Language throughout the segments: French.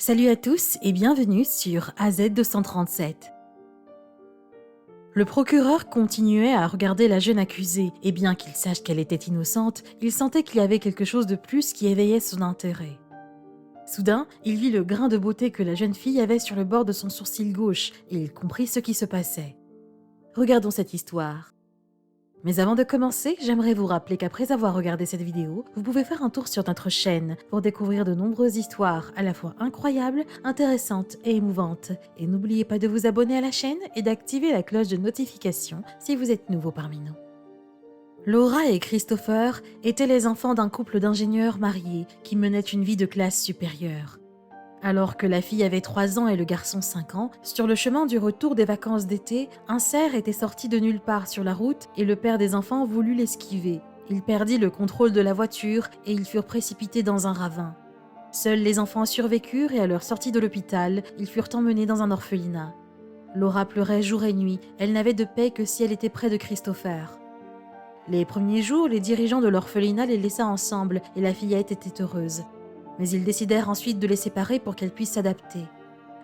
Salut à tous et bienvenue sur AZ237. Le procureur continuait à regarder la jeune accusée, et bien qu'il sache qu'elle était innocente, il sentait qu'il y avait quelque chose de plus qui éveillait son intérêt. Soudain, il vit le grain de beauté que la jeune fille avait sur le bord de son sourcil gauche, et il comprit ce qui se passait. Regardons cette histoire. Mais avant de commencer, j'aimerais vous rappeler qu'après avoir regardé cette vidéo, vous pouvez faire un tour sur notre chaîne pour découvrir de nombreuses histoires à la fois incroyables, intéressantes et émouvantes. Et n'oubliez pas de vous abonner à la chaîne et d'activer la cloche de notification si vous êtes nouveau parmi nous. Laura et Christopher étaient les enfants d'un couple d'ingénieurs mariés qui menaient une vie de classe supérieure. Alors que la fille avait 3 ans et le garçon 5 ans, sur le chemin du retour des vacances d'été, un cerf était sorti de nulle part sur la route et le père des enfants voulut l'esquiver. Il perdit le contrôle de la voiture et ils furent précipités dans un ravin. Seuls les enfants survécurent et à leur sortie de l'hôpital, ils furent emmenés dans un orphelinat. Laura pleurait jour et nuit, elle n'avait de paix que si elle était près de Christopher. Les premiers jours, les dirigeants de l'orphelinat les laissa ensemble et la fillette était heureuse. Mais ils décidèrent ensuite de les séparer pour qu'elle puisse s'adapter.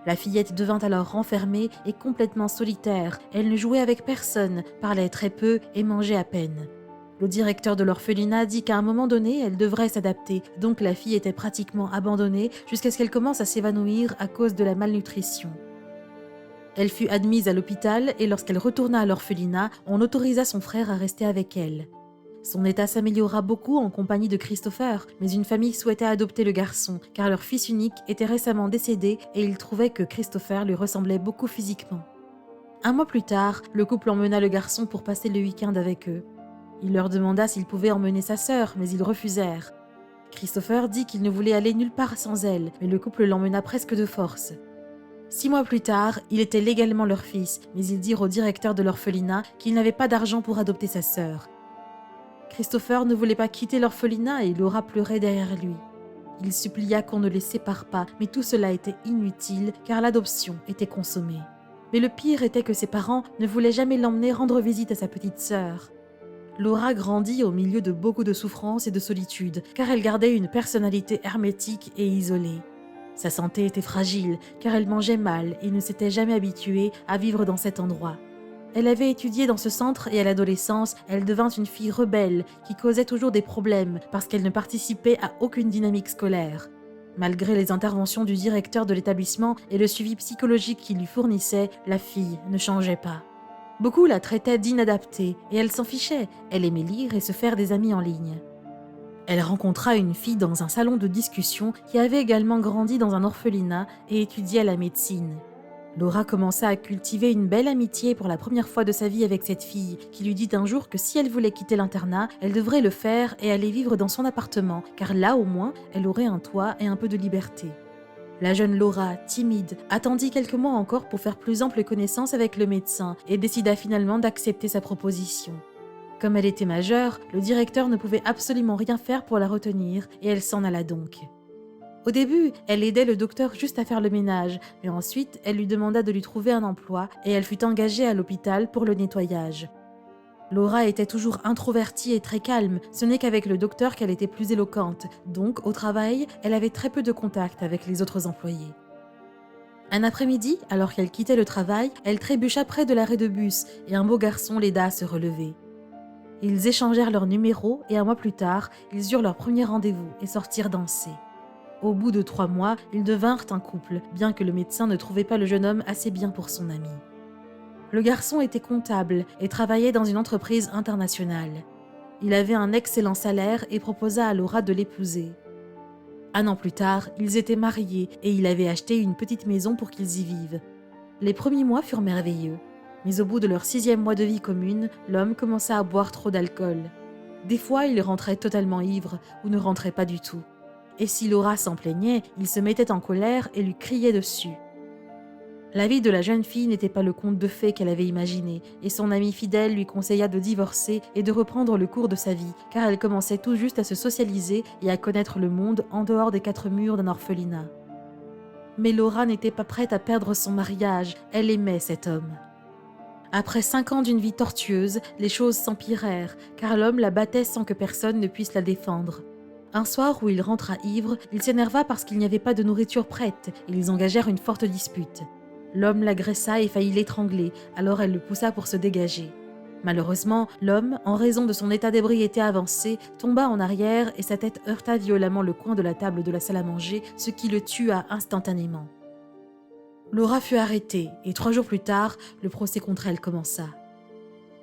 La fillette devint alors renfermée et complètement solitaire. Elle ne jouait avec personne, parlait très peu et mangeait à peine. Le directeur de l'orphelinat dit qu'à un moment donné, elle devrait s'adapter, donc la fille était pratiquement abandonnée jusqu'à ce qu'elle commence à s'évanouir à cause de la malnutrition. Elle fut admise à l'hôpital et lorsqu'elle retourna à l'orphelinat, on autorisa son frère à rester avec elle. Son état s'améliora beaucoup en compagnie de Christopher, mais une famille souhaitait adopter le garçon, car leur fils unique était récemment décédé et ils trouvaient que Christopher lui ressemblait beaucoup physiquement. 1 mois plus tard, le couple emmena le garçon pour passer le week-end avec eux. Il leur demanda s'il pouvait emmener sa sœur, mais ils refusèrent. Christopher dit qu'il ne voulait aller nulle part sans elle, mais le couple l'emmena presque de force. 6 mois plus tard, il était légalement leur fils, mais ils dirent au directeur de l'orphelinat qu'il n'avait pas d'argent pour adopter sa sœur. Christopher ne voulait pas quitter l'orphelinat et Laura pleurait derrière lui. Il supplia qu'on ne les sépare pas, mais tout cela était inutile car l'adoption était consommée. Mais le pire était que ses parents ne voulaient jamais l'emmener rendre visite à sa petite sœur. Laura grandit au milieu de beaucoup de souffrance et de solitude car elle gardait une personnalité hermétique et isolée. Sa santé était fragile car elle mangeait mal et ne s'était jamais habituée à vivre dans cet endroit. Elle avait étudié dans ce centre et à l'adolescence, elle devint une fille rebelle qui causait toujours des problèmes parce qu'elle ne participait à aucune dynamique scolaire. Malgré les interventions du directeur de l'établissement et le suivi psychologique qu'il lui fournissait, la fille ne changeait pas. Beaucoup la traitaient d'inadaptée et elle s'en fichait, elle aimait lire et se faire des amis en ligne. Elle rencontra une fille dans un salon de discussion qui avait également grandi dans un orphelinat et étudiait la médecine. Laura commença à cultiver une belle amitié pour la première fois de sa vie avec cette fille, qui lui dit un jour que si elle voulait quitter l'internat, elle devrait le faire et aller vivre dans son appartement, car là au moins, elle aurait un toit et un peu de liberté. La jeune Laura, timide, attendit quelques mois encore pour faire plus ample connaissance avec le médecin et décida finalement d'accepter sa proposition. Comme elle était majeure, le directeur ne pouvait absolument rien faire pour la retenir et elle s'en alla donc. Au début, elle aidait le docteur juste à faire le ménage, mais ensuite, elle lui demanda de lui trouver un emploi et elle fut engagée à l'hôpital pour le nettoyage. Laura était toujours introvertie et très calme, ce n'est qu'avec le docteur qu'elle était plus éloquente, donc au travail, elle avait très peu de contact avec les autres employés. Un après-midi, alors qu'elle quittait le travail, elle trébucha près de l'arrêt de bus et un beau garçon l'aida à se relever. Ils échangèrent leurs numéros et 1 mois plus tard, ils eurent leur premier rendez-vous et sortirent danser. Au bout de 3 mois, ils devinrent un couple, bien que le médecin ne trouvait pas le jeune homme assez bien pour son ami. Le garçon était comptable et travaillait dans une entreprise internationale. Il avait un excellent salaire et proposa à Laura de l'épouser. 1 an plus tard, ils étaient mariés et il avait acheté une petite maison pour qu'ils y vivent. Les premiers mois furent merveilleux, mais au bout de leur 6e mois de vie commune, l'homme commença à boire trop d'alcool. Des fois, il rentrait totalement ivre ou ne rentrait pas du tout. Et si Laura s'en plaignait, il se mettait en colère et lui criait dessus. La vie de la jeune fille n'était pas le conte de fées qu'elle avait imaginé, et son amie fidèle lui conseilla de divorcer et de reprendre le cours de sa vie, car elle commençait tout juste à se socialiser et à connaître le monde en dehors des 4 murs d'un orphelinat. Mais Laura n'était pas prête à perdre son mariage, elle aimait cet homme. Après 5 ans d'une vie tortueuse, les choses s'empirèrent, car l'homme la battait sans que personne ne puisse la défendre. Un soir où il rentra ivre, il s'énerva parce qu'il n'y avait pas de nourriture prête et ils engagèrent une forte dispute. L'homme l'agressa et faillit l'étrangler, alors elle le poussa pour se dégager. Malheureusement, l'homme, en raison de son état d'ébriété avancé, tomba en arrière et sa tête heurta violemment le coin de la table de la salle à manger, ce qui le tua instantanément. Laura fut arrêtée et 3 jours plus tard, le procès contre elle commença.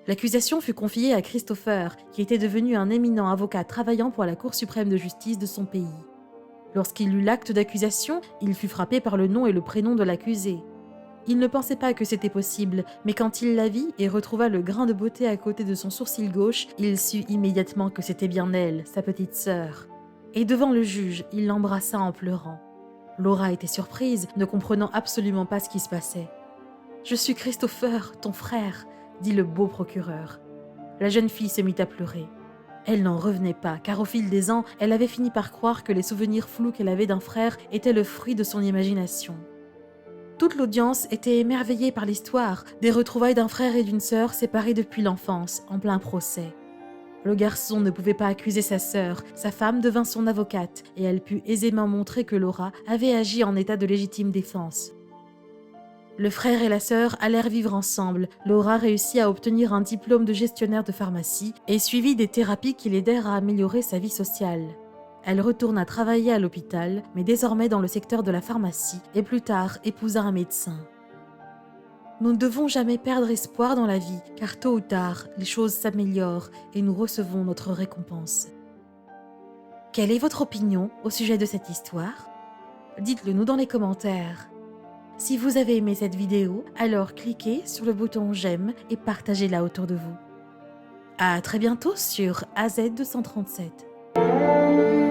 L'accusation fut confiée à Christopher, qui était devenu un éminent avocat travaillant pour la Cour suprême de justice de son pays. Lorsqu'il lut l'acte d'accusation, il fut frappé par le nom et le prénom de l'accusé. Il ne pensait pas que c'était possible, mais quand il la vit et retrouva le grain de beauté à côté de son sourcil gauche, il sut immédiatement que c'était bien elle, sa petite sœur. Et devant le juge, il l'embrassa en pleurant. Laura était surprise, ne comprenant absolument pas ce qui se passait. « Je suis Christopher, ton frère », dit le beau procureur. La jeune fille se mit à pleurer. Elle n'en revenait pas, car au fil des ans, elle avait fini par croire que les souvenirs flous qu'elle avait d'un frère étaient le fruit de son imagination. Toute l'audience était émerveillée par l'histoire des retrouvailles d'un frère et d'une sœur séparés depuis l'enfance, en plein procès. Le garçon ne pouvait pas accuser sa sœur, sa femme devint son avocate, et elle put aisément montrer que Laura avait agi en état de légitime défense. Le frère et la sœur allèrent vivre ensemble. Laura réussit à obtenir un diplôme de gestionnaire de pharmacie et suivit des thérapies qui l'aidèrent à améliorer sa vie sociale. Elle retourna travailler à l'hôpital, mais désormais dans le secteur de la pharmacie, et plus tard épousa un médecin. Nous ne devons jamais perdre espoir dans la vie, car tôt ou tard, les choses s'améliorent et nous recevons notre récompense. Quelle est votre opinion au sujet de cette histoire? Dites-le nous dans les commentaires. Si vous avez aimé cette vidéo, alors cliquez sur le bouton j'aime et partagez-la autour de vous. À très bientôt sur AZ237.